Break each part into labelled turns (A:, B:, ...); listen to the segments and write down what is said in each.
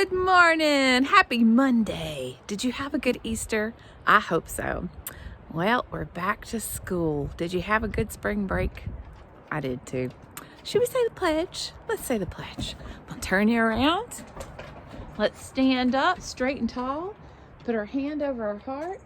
A: Good morning. Happy Monday. Did you have a good Easter? I hope so. Well, we're back to school. Did you have a good spring break? I did too. Should we say the pledge? Let's say the pledge. I'll turn you around. Let's stand up straight and tall. Put our hand over our heart.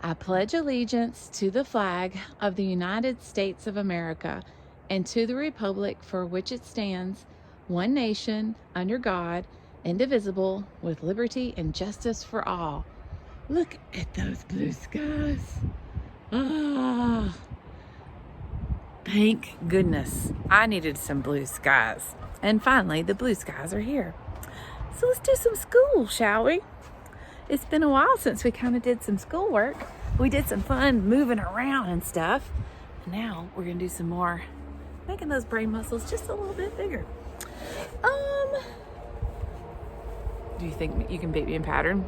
A: I pledge allegiance to the flag of the United States of America and to the republic for which it stands, one nation, under God, indivisible, with liberty and justice for all. Look at those blue skies. Ah, thank goodness. I needed some blue skies. And finally, the blue skies are here. So let's do some school, shall we? It's been a while since we kind of did some schoolwork. We did some fun moving around and stuff. And now we're going to do some more, making those brain muscles just a little bit bigger. Do you think you can beat me in pattern?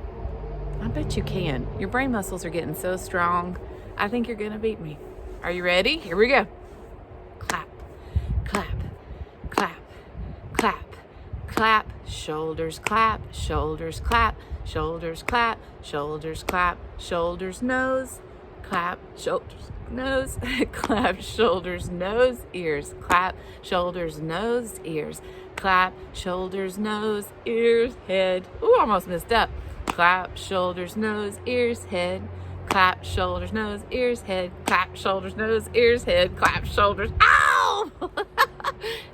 A: I bet you can. Your brain muscles are getting so strong. I think you're going to beat me. Are you ready? Here we go. Clap, clap, clap, clap, clap, shoulders clap, shoulders clap, shoulders clap, shoulders clap, shoulders nose, clap, shoulders nose, clap, shoulders nose, ears, clap, shoulders nose, ears, clap, shoulders nose, ears, head. Ooh, almost messed up. Clap, shoulders, nose, ears, head. Clap, shoulders, nose, ears, head. Clap, shoulders, nose, ears, head. Clap, shoulders. Ow!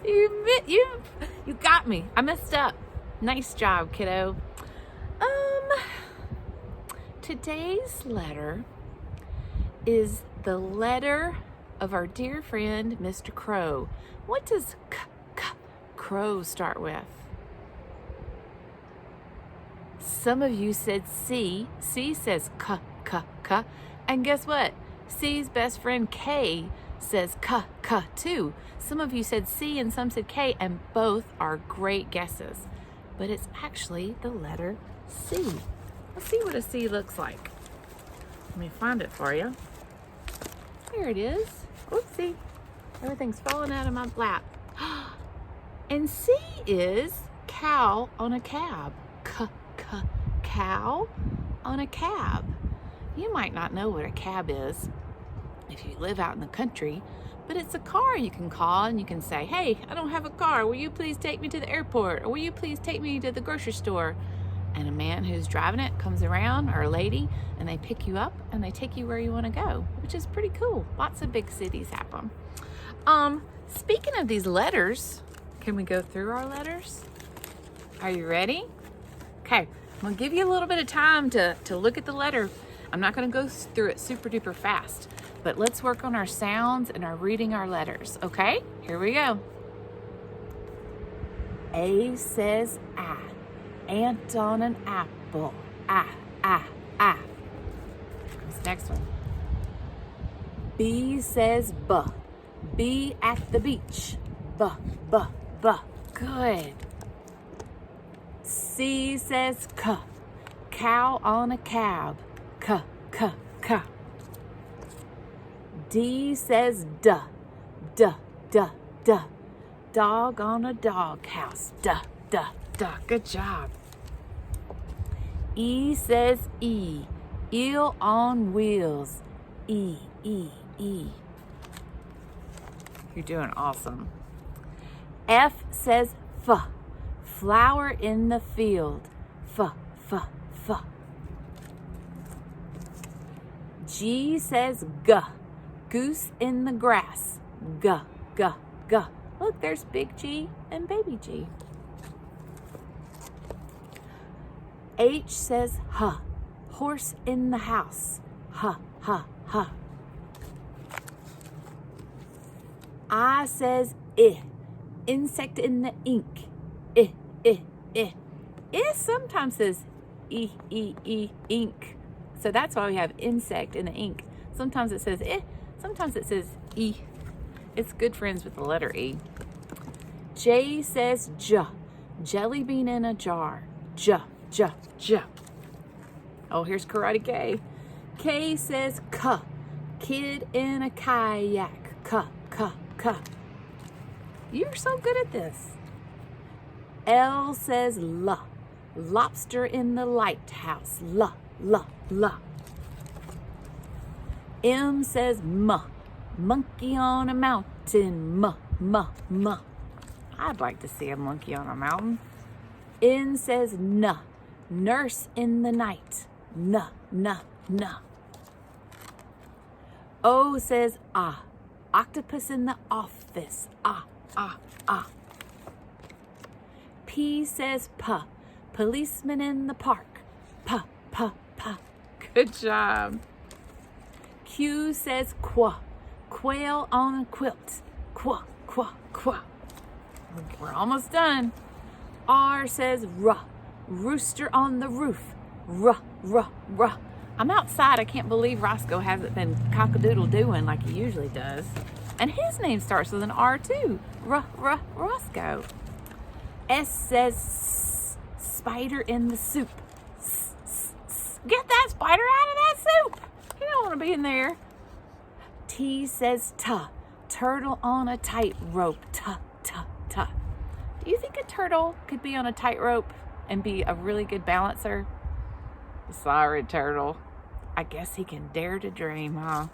A: You got me. I messed up. Nice job, kiddo. Today's letter is the letter of our dear friend, Mr. Crow. What does crow start with? Some of you said C. C says k. And guess what? C's best friend K says k too. Some of you said C and some said K, and both are great guesses. But it's actually the letter C. Let's see what a C looks like. Let me find it for you. Here it is. Oopsie. Everything's falling out of my lap. And C is cow on a cab. Cow on a cab. You might not know what a cab is if you live out in the country, but it's a car you can call and you can say, hey, I don't have a car. Will you please take me to the airport? Or will you please take me to the grocery store? And a man who's driving it comes around, or a lady, and they pick you up and they take you where you want to go, which is pretty cool. Lots of big cities have them. Speaking of these letters, can we go through our letters? Are you ready? Okay, I'm gonna give you a little bit of time to look at the letter. I'm not gonna go through it super duper fast, but let's work on our sounds and our reading our letters, okay? Here we go. A says I. Ant on an apple. Ah. What's the next one? B says B. B at the beach. B. Good. C says C. Cow on a cab. C. D says D. Dog on a dog house. D. Good job. E says E. Eel on wheels. E. You're doing awesome. F says F. Flower in the field. F. G says G. Goose in the grass. G. Look, there's big G and baby G. H says H. Horse in the house. H. I says I. Insect in the ink. I. It sometimes says E, ink. So that's why we have insect in the ink. Sometimes it says I, sometimes it says E. It's good friends with the letter E. J says J. Jelly bean in a jar. J. Oh, here's Karate K. K says K. Kid in a kayak. K. You're so good at this. L says L. Lobster in the lighthouse. La, la, la. M says ma. Monkey on a mountain. Ma, ma, ma. I'd like to see a monkey on a mountain. N says na. Nurse in the night. Na, na, na. O says ah. Octopus in the office. Ah, ah, ah. P says pa. Policeman in the park. Pa, pa, pa. Good job. Q says qua. Quail on a quilt. Qua, qua, qua. We're almost done. R says ruh. Rooster on the roof. Ruh, ruh, ruh. I'm outside. I can't believe Roscoe hasn't been cock-a-doodle-doing like he usually does. And his name starts with an R too. Ruh, ruh, Roscoe. S says spider in the soup. Get that spider out of that soup. You don't want to be in there. T says ta. Turtle on a tightrope. Ta, ta, ta. Do you think a turtle could be on a tightrope and be a really good balancer? Sorry, turtle. I guess he can dare to dream, huh?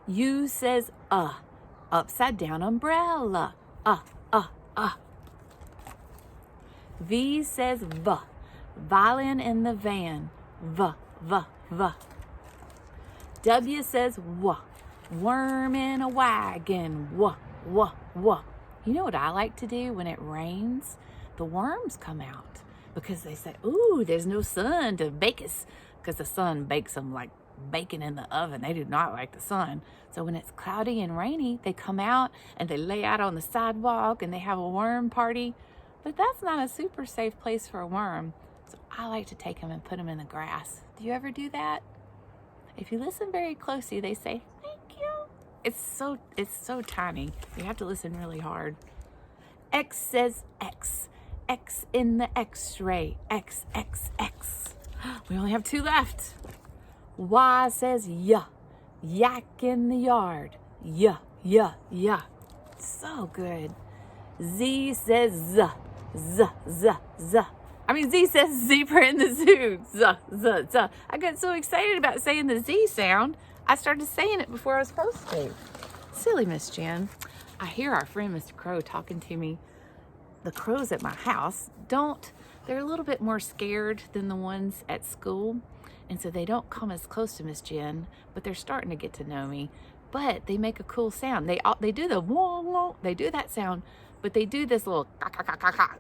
A: U says upside down umbrella. V says v. Violin in the van. V, v, v. W says w. Worm in a wagon. W, w, w. You know what I like to do when it rains? The worms come out because they say, ooh, there's no sun to bake us, because the sun bakes them like bacon in the oven. They do not like the sun. So when it's cloudy and rainy, they come out and they lay out on the sidewalk and they have a worm party. But that's not a super safe place for a worm. So I like to take them and put them in the grass. Do you ever do that? If you listen very closely, they say, thank you. It's so tiny. You have to listen really hard. X says X. X in the X-ray. X, X, X. We only have 2 left. Y says yeah. Yak in the yard. Yeah, yeah, yeah. So good. Z says z. Z, z, z. Z says zebra in the zoo. Z, z, z. I got so excited about saying the Z sound, I started saying it before I was supposed to. Silly Miss Jen. I hear our friend Mr. Crow talking to me. The crows at my house they're a little bit more scared than the ones at school. And so they don't come as close to Miss Jen, but they're starting to get to know me. But they make a cool sound. They do the wah, wah, they do that sound, but they do this little ka, ka, ka, ka, ka.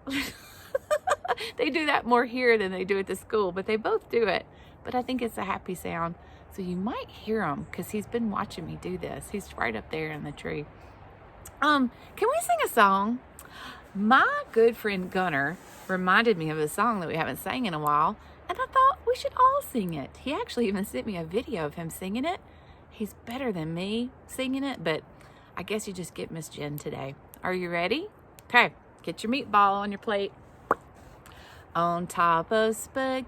A: They do that more here than they do at the school, but they both do it. But I think it's a happy sound. So you might hear him because he's been watching me do this. He's right up there in the tree. Can we sing a song? My good friend Gunner reminded me of a song that we haven't sang in a while, and I thought we should all sing it. He actually even sent me a video of him singing it. He's better than me singing it, but I guess you just get Miss Jen today. Are you ready? Okay, get your meatball on your plate. On top of spaghetti,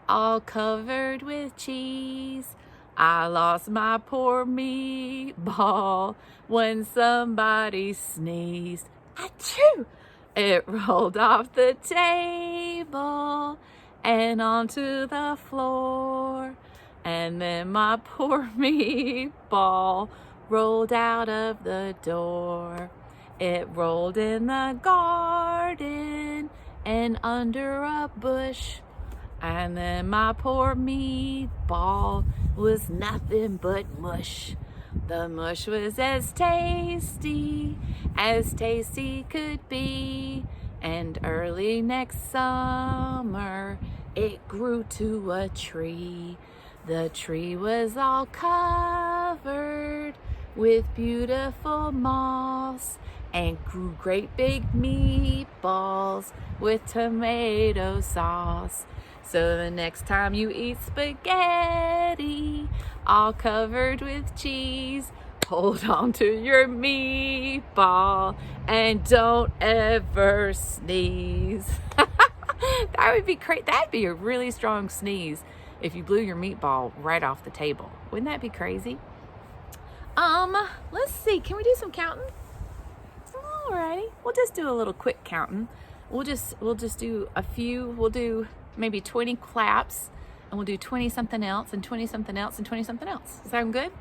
A: all covered with cheese, I lost my poor meatball when somebody sneezed. Achoo! It rolled off the table and onto the floor. And then my poor meatball rolled out of the door. It rolled in the garden and under a bush. And then my poor meatball was nothing but mush. The mush was as tasty could be. And early next summer, it grew to a tree. The tree was all covered with beautiful moss and grew great big meatballs with tomato sauce. So the next time you eat spaghetti all covered with cheese, hold on to your meatball and don't ever sneeze. That would be great. That'd be a really strong sneeze if you blew your meatball right off the table. Wouldn't that be crazy? Let's see. Can we do some counting? Alrighty, we'll just do a little quick counting. We'll just do a few. We'll do maybe 20 claps, and we'll do 20 something else, and 20 something else, and 20 something else. Sound good?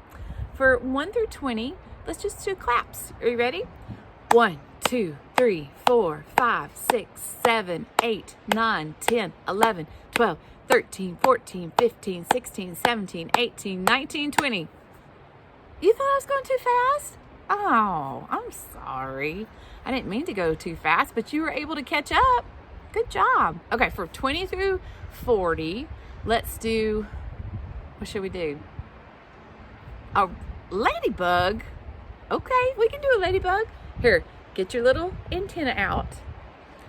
A: For 1 through 20, let's just do claps. Are you ready? 1, 2, 3, 4, 5, 6, 7, 8, 9, 10, 11, 12, 13, 14, 15, 16, 17, 18, 19, 20. You thought I was going too fast? Oh, I'm sorry. I didn't mean to go too fast, but you were able to catch up. Good job. Okay, for 20 through 40, let's do, what should we do? A ladybug. Okay, we can do a ladybug. Here, get your little antenna out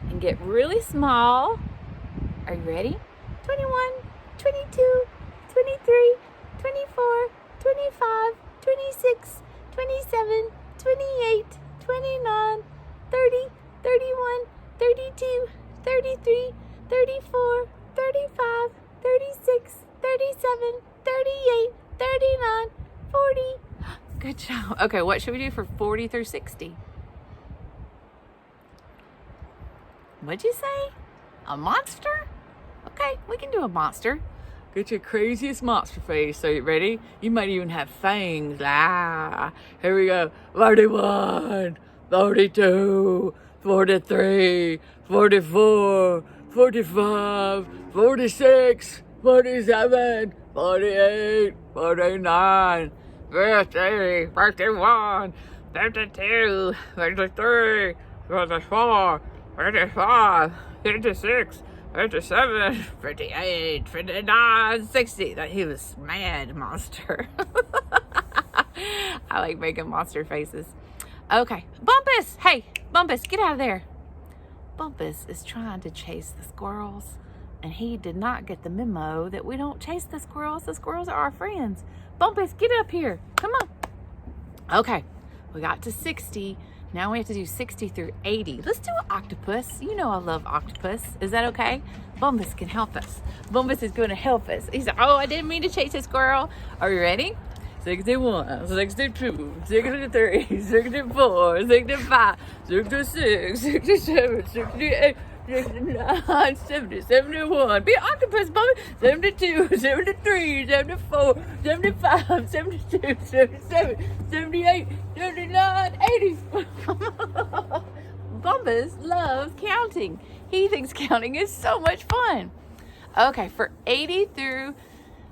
A: and get really small. Are you ready? 21, 22, 23, 24, 25, 26, 27, 28, 29, 30, 31, 32, 33, 34, 35, 36, 37, 38, 39, 40. Good job. Okay, what should we do for 40 through 60? What'd you say? A monster? Okay, we can do a monster. Get your craziest monster face. So you ready? You might even have fangs. Ah, here we go. 41, 42, 43, 44, 45, 46, 47, 48, 49, 50, 51, 52, 53, 54, 55, 56, 57, 58, 59, 60. He was mad monster. I like making monster faces. Okay, Bumpus! Hey, Bumpus, get out of there. Bumpus is trying to chase the squirrels, and he did not get the memo that we don't chase the squirrels. The squirrels are our friends. Bumpus, get up here. Come on. Okay, we got to 60. Now we have to do 60 through 80. Let's do an octopus. You know I love octopus. Is that okay? Bumpus can help us. Bumpus is going to help us. He's like, oh, I didn't mean to chase a squirrel. Are you ready? 61, 62, 63, 64, 65, 66, 67, 68, 69, 70, 71. Be an octopus, Bumpus. 72, 73, 74, 75, 72, 77, 78, 79, 80. Bumpus loves counting. He thinks counting is so much fun. Okay, for 80 through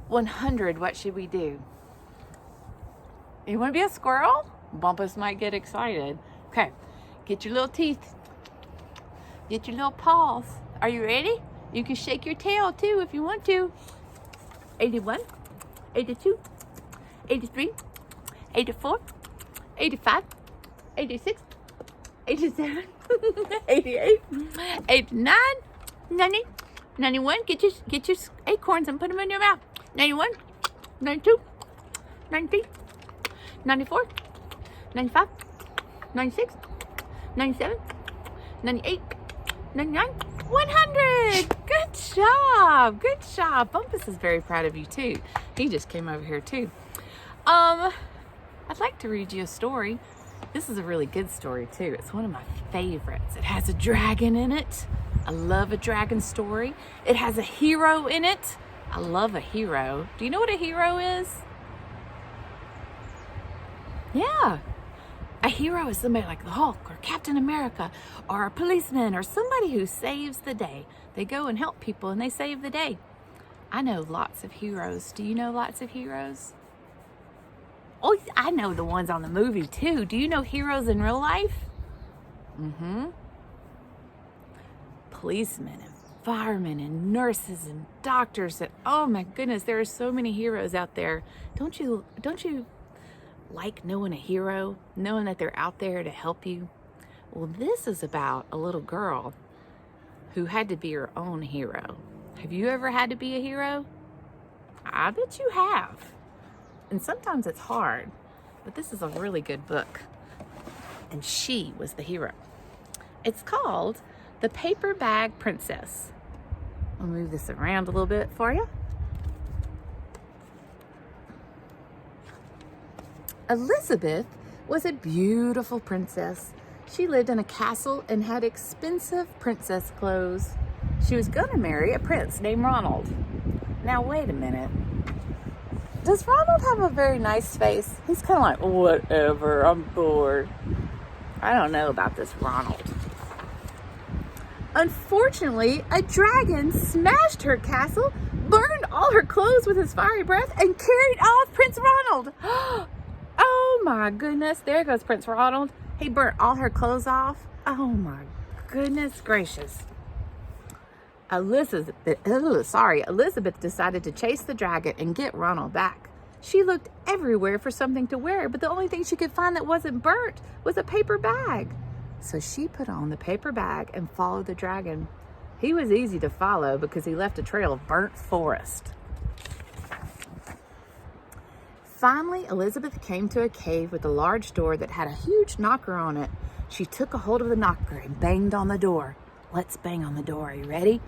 A: 100, what should we do? You want to be a squirrel? Bumpus might get excited. Okay, get your little teeth. Get your little paws. Are you ready? You can shake your tail too if you want to. 81, 82, 83, 84, 85, 86, 87, 88, 89, 90, 91. Get your acorns and put them in your mouth. 91, 92, 93, 94, 95, 96, 97, 98, 99, 100. Good job. Good job. Bumpus is very proud of you too. He just came over here too. I'd like to read you a story. This is a really good story too. It's one of my favorites. It has a dragon in it. I love a dragon story. It has a hero in it. I love a hero. Do you know what a hero is? Yeah. A hero is somebody like the Hulk or Captain America or a policeman or somebody who saves the day. They go and help people and they save the day. I know lots of heroes. Do you know lots of heroes? Oh, I know the ones on the movie too. Do you know heroes in real life? Policemen and firemen and nurses and doctors. And oh my goodness, there are so many heroes out there. Don't you like knowing a hero, knowing that they're out there to help you? Well, this is about a little girl who had to be her own hero. Have you ever had to be a hero? I bet you have. And sometimes it's hard, but this is a really good book. And she was the hero. It's called The Paper Bag Princess. I'll move this around a little bit for you. Elizabeth was a beautiful princess. She lived in a castle and had expensive princess clothes. She was going to marry a prince named Ronald. Now, wait a minute. Does Ronald have a very nice face? He's kind of like, whatever, I'm bored. I don't know about this Ronald. Unfortunately, a dragon smashed her castle, burned all her clothes with his fiery breath, and carried off Prince Ronald. Oh my goodness, there goes Prince Ronald. He burnt all her clothes off. Oh my goodness gracious. Elizabeth decided to chase the dragon and get Ronald back. She looked everywhere for something to wear, but the only thing she could find that wasn't burnt was a paper bag. So she put on the paper bag and followed the dragon. He was easy to follow because he left a trail of burnt forest. Finally, Elizabeth came to a cave with a large door that had a huge knocker on it. She took a hold of the knocker and banged on the door. Let's bang on the door. Are you ready?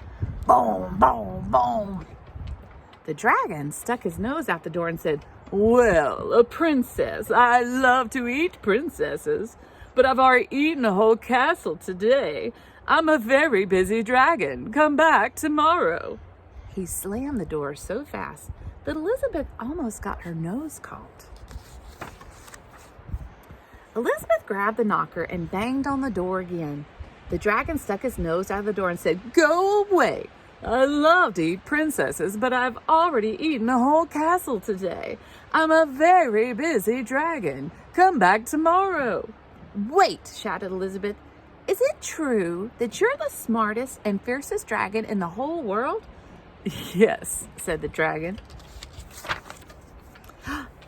A: Boom, boom, boom. The dragon stuck his nose out the door and said, "Well, a princess. I love to eat princesses, but I've already eaten a whole castle today. I'm a very busy dragon. Come back tomorrow." He slammed the door so fast that Elizabeth almost got her nose caught. Elizabeth grabbed the knocker and banged on the door again. The dragon stuck his nose out of the door and said, "Go away. I love to eat princesses, but I've already eaten a whole castle today. I'm a very busy dragon. Come back tomorrow." "Wait," shouted Elizabeth. "Is it true that you're the smartest and fiercest dragon in the whole world?" "Yes," said the dragon.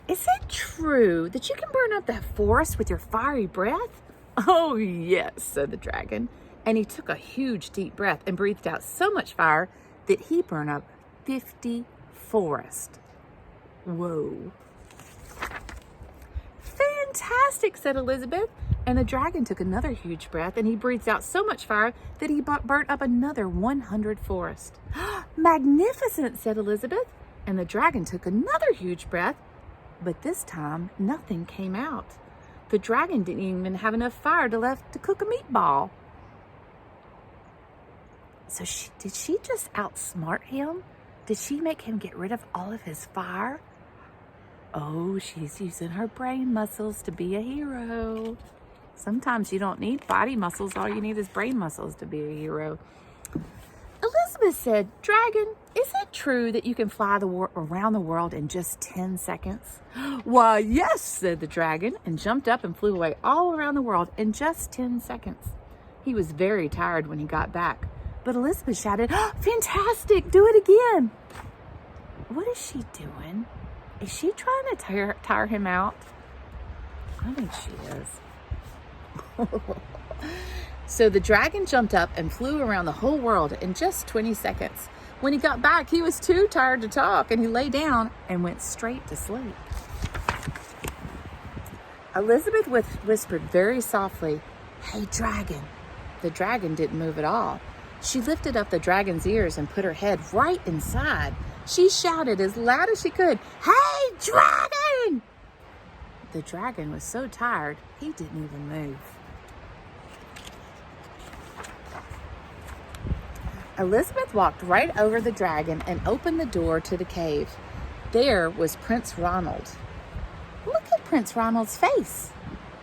A: "Is it true that you can burn up that forest with your fiery breath?" "Oh, yes," said the dragon. And he took a huge deep breath and breathed out so much fire that he burned up 50 forests. Whoa. "Fantastic," said Elizabeth. And the dragon took another huge breath and he breathed out so much fire that he burnt up another 100 forests. "Magnificent," said Elizabeth. And the dragon took another huge breath, but this time nothing came out. The dragon didn't even have enough fire left to cook a meatball. So did she just outsmart him? Did she make him get rid of all of his fire? Oh, she's using her brain muscles to be a hero. Sometimes you don't need body muscles. All you need is brain muscles to be a hero. Elizabeth said, "Dragon, is it true that you can fly around the world in just 10 seconds? "Why, yes," said the dragon, and jumped up and flew away all around the world in just 10 seconds. He was very tired when he got back, but Elizabeth shouted, "Fantastic, do it again." What is she doing? Is she trying to tire him out? I think she is. So the dragon jumped up and flew around the whole world in just 20 seconds. When he got back, he was too tired to talk, and he lay down and went straight to sleep. Elizabeth whispered very softly, "Hey, dragon." The dragon didn't move at all. She lifted up the dragon's ears and put her head right inside. She shouted as loud as she could, "Hey, dragon!" The dragon was so tired, he didn't even move. Elizabeth walked right over the dragon and opened the door to the cave. There was Prince Ronald. Look at Prince Ronald's face.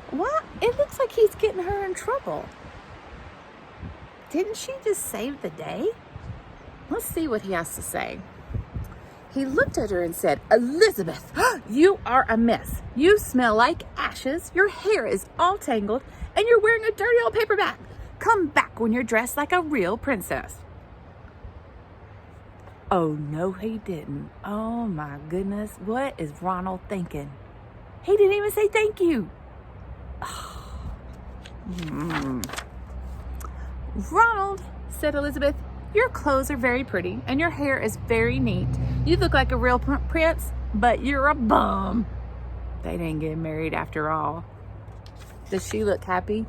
A: What? It looks like he's getting her in trouble. Didn't she just save the day? Let's see what he has to say. He looked at her and said, "Elizabeth, you are a mess. You smell like ashes, your hair is all tangled, and you're wearing a dirty old paper bag. Come back when you're dressed like a real princess." Oh, no, he didn't. Oh, my goodness. What is Ronald thinking? He didn't even say thank you. "Ronald," said Elizabeth, "your clothes are very pretty and your hair is very neat. You look like a real prince, but you're a bum." They didn't get married after all. Does she look happy?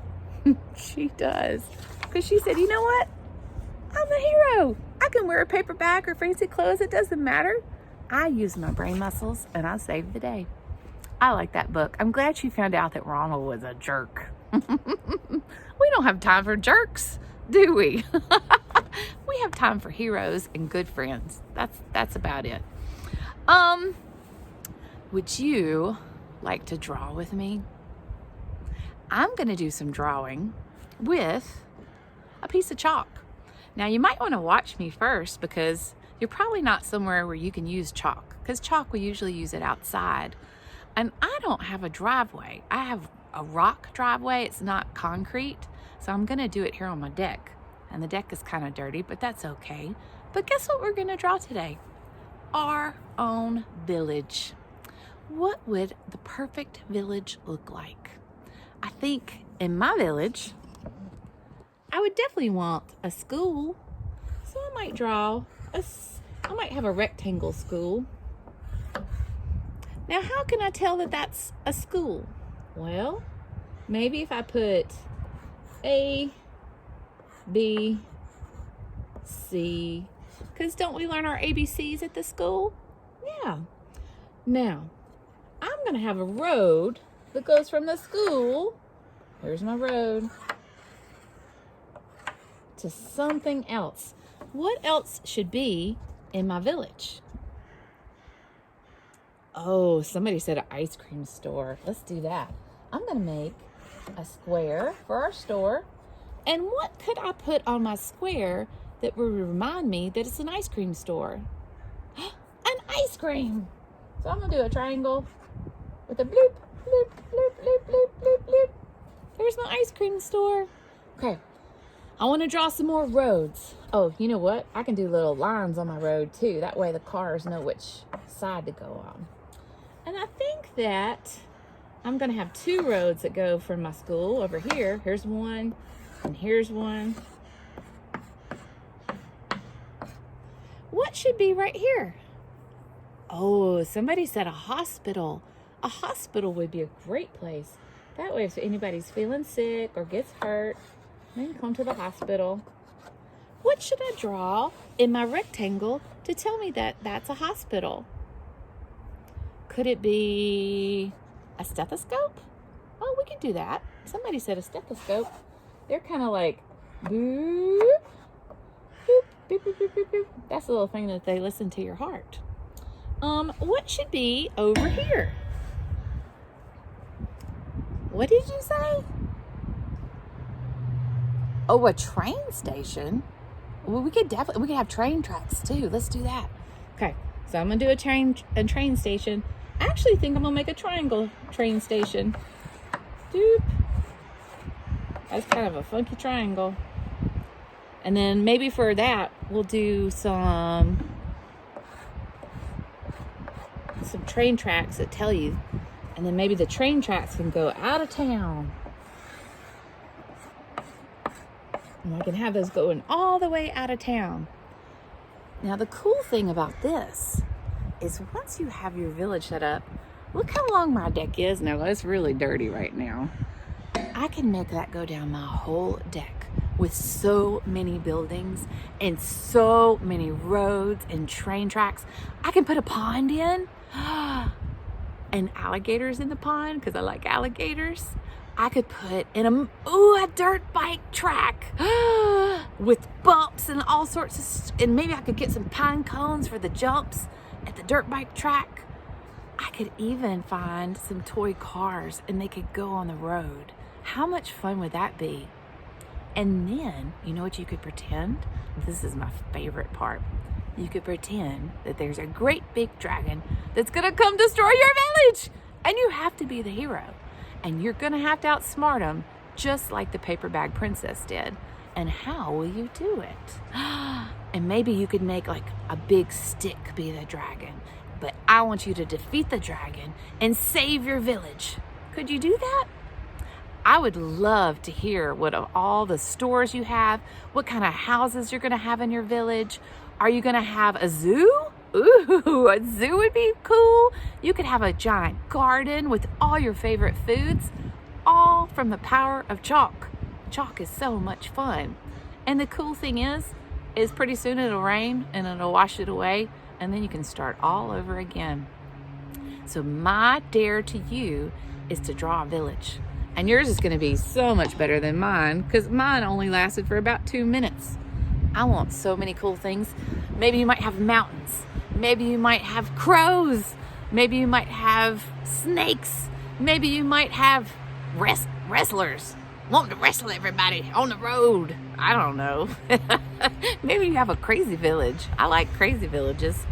A: She does. Because she said, "You know what? I'm a hero. I can wear a paper bag or fancy clothes. It doesn't matter. I use my brain muscles and I saved the day." I like that book. I'm glad she found out that Ronald was a jerk. We don't have time for jerks, do we? We have time for heroes and good friends. That's about it. Would you like to draw with me? I'm going to do some drawing with a piece of chalk. Now, you might want to watch me first because you're probably not somewhere where you can use chalk, because chalk, we usually use it outside. And I don't have a driveway. I have a rock driveway. It's not concrete. So I'm going to do it here on my deck. And the deck is kind of dirty, but that's okay. But guess what we're going to draw today? Our own village. What would the perfect village look like? I think in my village, I would definitely want a school. So I might I might have a rectangle school. Now, how can I tell that that's a school? Well, maybe if I put A, B, C, because don't we learn our ABCs at the school? Yeah. Now, I'm going to have a road that goes from the school, there's my road, to something else. What else should be in my village? Oh, somebody said an ice cream store. Let's do that. I'm going to make a square for our store. And what could I put on my square that would remind me that it's an ice cream store? An ice cream. So I'm going to do a triangle with a bloop, bloop, bloop, bloop, bloop, bloop, bloop. There's my ice cream store. Okay. I want to draw some more roads. Oh, you know what? I can do little lines on my road too. That way the cars know which side to go on. And I think that I'm going to have two roads that go from my school over here. Here's one, and here's one. What should be right here? Oh, somebody said a hospital. A hospital would be a great place. That way, if anybody's feeling sick or gets hurt, they can come to the hospital. What should I draw in my rectangle to tell me that that's a hospital? Could it be a stethoscope? Oh, we can do that. Somebody said a stethoscope. They're kind of like, boop, boop, boop, boop, boop, boop, boop. That's the little thing that they listen to your heart. What should be over here? What did you say? Oh, a train station? Well, we could have train tracks too. Let's do that. Okay, so I'm gonna do a train station. I actually think I'm gonna make a triangle train station. Doop. That's kind of a funky triangle. And then maybe for that, we'll do some train tracks that tell you. And then maybe the train tracks can go out of town. And I can have those going all the way out of town. Now, the cool thing about this is once you have your village set up, look how long my deck is. Now, it's really dirty right now. I can make that go down my whole deck with so many buildings and so many roads and train tracks. I can put a pond in and alligators in the pond because I like alligators. I could put in a dirt bike track with bumps and all sorts of, and maybe I could get some pine cones for the jumps at the dirt bike track. I could even find some toy cars and they could go on the road. How much fun would that be? And then, you know what you could pretend? This is my favorite part. You could pretend that there's a great big dragon that's gonna come destroy your village, and you have to be the hero. And you're gonna have to outsmart him, just like the paper bag princess did. And how will you do it? And maybe you could make like a big stick be the dragon, but I want you to defeat the dragon and save your village. Could you do that? I would love to hear what of all the stores you have, what kind of houses you're gonna have in your village. Are you gonna have a zoo? Ooh, a zoo would be cool. You could have a giant garden with all your favorite foods, all from the power of chalk. Chalk is so much fun. And the cool thing is pretty soon it'll rain and it'll wash it away, and then you can start all over again. So my dare to you is to draw a village. And yours is going to be so much better than mine because mine only lasted for about 2 minutes. I want so many cool things. Maybe you might have mountains. Maybe you might have crows. Maybe you might have snakes. Maybe you might have wrestlers wanting to wrestle everybody on the road. I don't know. Maybe you have a crazy village. I like crazy villages.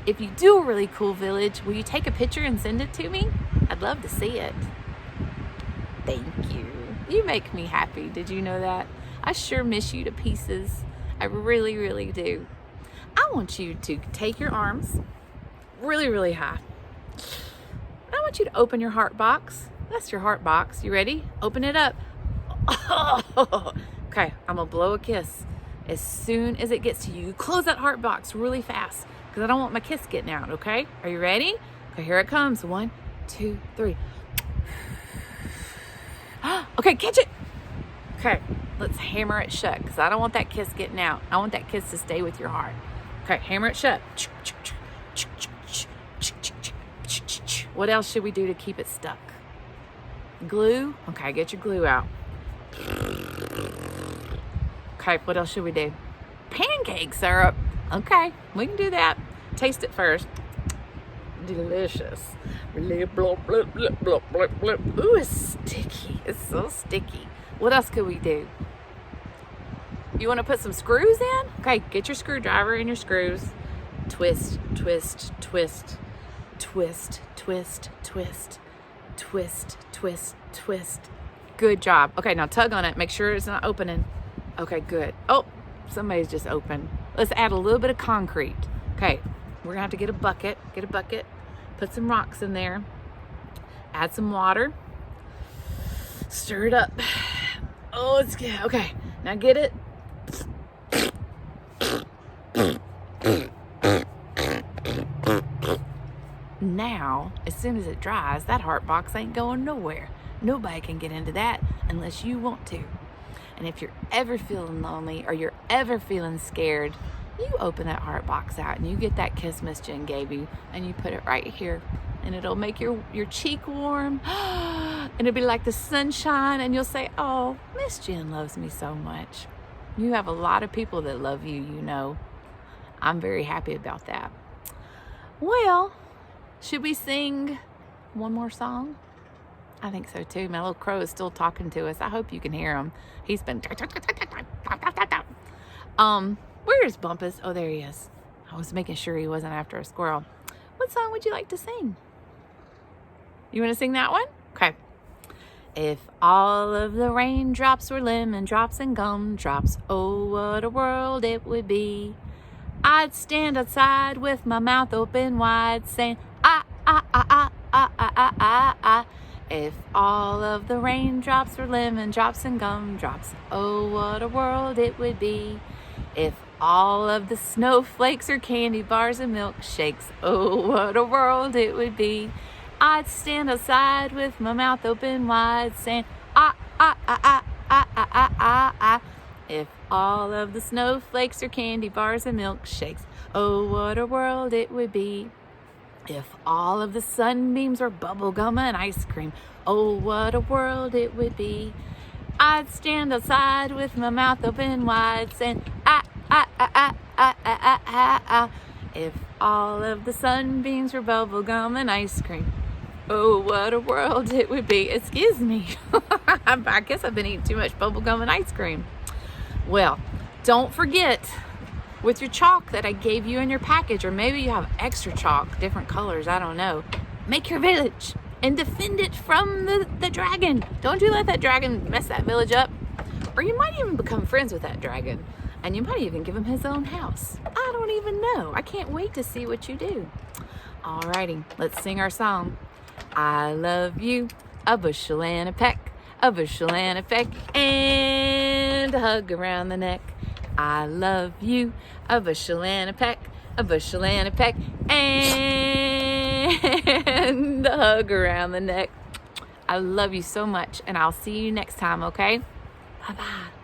A: If you do a really cool village, will you take a picture and send it to me? I'd love to see it. Thank you. You make me happy. Did you know that? I sure miss you to pieces. I really, really do. I want you to take your arms really, really high. I want you to open your heart box. That's your heart box. You ready? Open it up. Okay, I'm gonna blow a kiss. As soon as it gets to you, close that heart box really fast because I don't want my kiss getting out, okay? Are you ready? Okay, here it comes. 1, 2, 3. Okay, catch it. Okay, let's hammer it shut because I don't want that kiss getting out. I want that kiss to stay with your heart. Okay, hammer it shut. What else should we do to keep it stuck? Glue? Okay, get your glue out. Okay, what else should we do? Pancake syrup. Okay, we can do that. Taste it first. Delicious. Ooh, it's sticky. It's so sticky. What else could we do? You want to put some screws in? Okay, get your screwdriver and your screws. Twist, twist, twist, twist, twist, twist, twist, twist, twist. Good job. Okay, now tug on it. Make sure it's not opening. Okay, good. Oh, somebody's just opened. Let's add a little bit of concrete. Okay, we're gonna have to get a bucket. Get a bucket. Put some rocks in there. Add some water. Stir it up. Oh, it's good. Okay, now get it. Now, as soon as it dries, that heart box ain't going nowhere. Nobody can get into that unless you want to. And if you're ever feeling lonely or you're ever feeling scared, you open that heart box out and you get that kiss Miss Jen gave you and you put it right here. And it'll make your cheek warm. And it'll be like the sunshine and you'll say, oh, Miss Jen loves me so much. You have a lot of people that love you, you know. I'm very happy about that. Well, should we sing one more song? I think so too. My little crow is still talking to us. I hope you can hear him. He's been... Where's Bumpus? Oh, there he is. I was making sure he wasn't after a squirrel. What song would you like to sing? You want to sing that one? Okay. If all of the raindrops were lemon drops and gumdrops, oh, what a world it would be. I'd stand outside with my mouth open wide saying, ah, ah, ah, ah, ah, ah, ah, ah, ah. If all of the raindrops were lemon drops and gumdrops, oh, what a world it would be. If all of the snowflakes are candy bars and milkshakes, oh, what a world it would be. I'd stand outside with my mouth open wide saying, ah, ah, ah, ah, ah, ah, ah, ah, ah. If all of the snowflakes are candy bars and milkshakes, oh, what a world it would be. If all of the sunbeams were bubble gum and ice cream, oh, what a world it would be. I'd stand outside with my mouth open wide saying, ah, ah, ah, ah, ah, ah, ah, ah, ah. If all of the sunbeams were bubble gum and ice cream, oh, what a world it would be. Excuse me. I guess I've been eating too much bubble gum and ice cream. Well, don't forget, with your chalk that I gave you in your package, or maybe you have extra chalk, different colors, I don't know, make your village and defend it from the dragon. Don't you let that dragon mess that village up. Or you might even become friends with that dragon, and you might even give him his own house. I don't even know. I can't wait to see what you do. Alrighty, let's sing our song. I love you, a bushel and a peck, a bushel and a peck, and a hug around the neck. I love you, a bushel and a peck, a bushel and a peck, and a hug around the neck. I love you so much, and I'll see you next time, okay? Bye-bye.